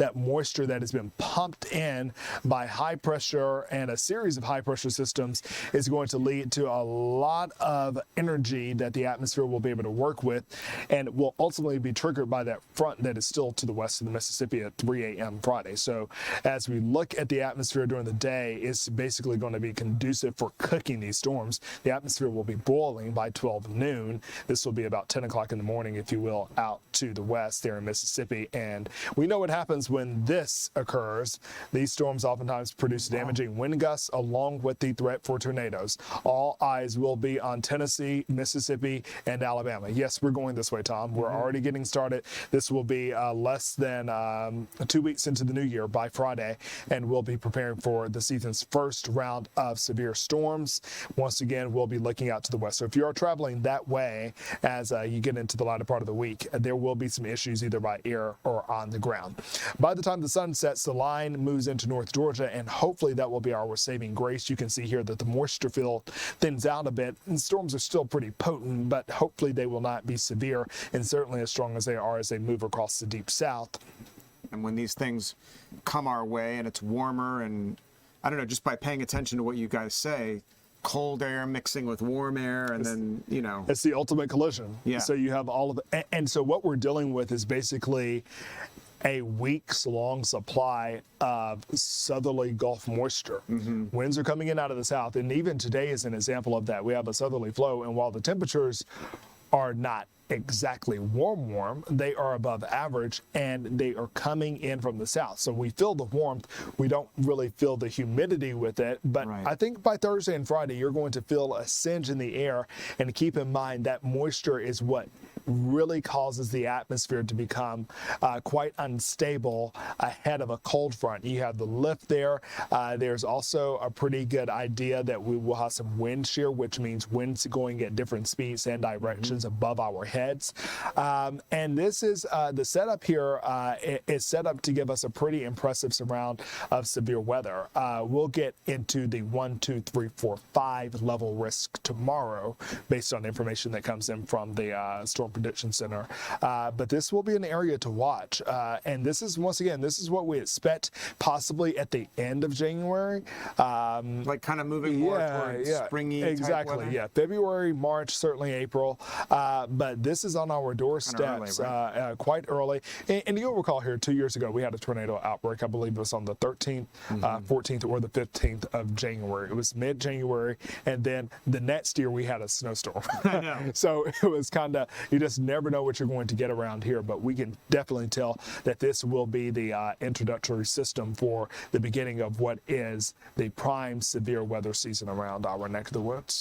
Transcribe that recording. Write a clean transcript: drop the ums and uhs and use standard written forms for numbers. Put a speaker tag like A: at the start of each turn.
A: that moisture that has been pumped in by high pressure and a series of high pressure systems is going to lead to a lot of energy that the atmosphere will be able to work with, and will ultimately be triggered by that front that is still to the west of the Mississippi at 3 a.m. Friday. So as we look at the atmosphere during the day, it's basically going to be conducive for cooking these storms. The atmosphere will be boiling by 12 noon. This will be about 10 o'clock in the morning, if you will, out to the west there in Mississippi. And we know what happens when this occurs. These storms oftentimes produce damaging wind gusts along with the threat for tornadoes. All eyes will be on Tennessee, Mississippi, and Alabama. Yes, we're going this way, Tom. We're already getting started. This will be less than 2 weeks into the new year by Friday, and we'll be preparing for the season's first round of severe storms. Once again, we'll be looking out to the west. So if you are traveling that way as you get into the latter part of the week, there will be some issues either by air or on the ground. By the time the sun sets, the line moves into North Georgia, and hopefully that will be our saving grace. You can see here that the moisture field thins out a bit, and storms are still pretty potent, but hopefully they will not be severe, and certainly as strong as they are as they move across the deep south.
B: And when these things come our way and it's warmer, and I don't know, just by paying attention to what you guys say, cold air mixing with warm air, and then, you know.
A: It's the ultimate collision.
B: Yeah.
A: So you have all of it. And so what we're dealing with is basically a week's long supply of southerly Gulf moisture. Winds are coming in out of the south, and even today is an example of that. We have a southerly flow, and while the temperatures are not exactly warm, they are above average, and they are coming in from the south. So we feel the warmth. We don't really feel the humidity with it, but
B: Right.
A: I think by Thursday and Friday, you're going to feel a singe in the air, and keep in mind that moisture is what really causes the atmosphere to become quite unstable ahead of a cold front. You have the lift there. There's also a pretty good idea that we will have some wind shear, which means winds going at different speeds and directions above our heads. And this is the setup here is set up to give us a pretty impressive surround of severe weather. We'll get into the 1, 2, 3, 4, 5 level risk tomorrow based on information that comes in from the Storm Prediction Center. But this will be an area to watch. And this is, once again, this is what we expect possibly at the end of January.
B: Like kind of moving more towards springy
A: exactly,
B: type weather?
A: yeah. February, March, certainly April. But this is on our doorsteps quite early. And you'll recall here 2 years ago, we had a tornado outbreak. I believe it was on the 13th, 14th, or the 15th of January. It was mid-January. And then the next year, we had a snowstorm. So it was kind of, you just never know what you're going to get around here. But we can definitely tell that this will be the introductory system for the beginning of what is the prime severe weather season around our neck of the woods.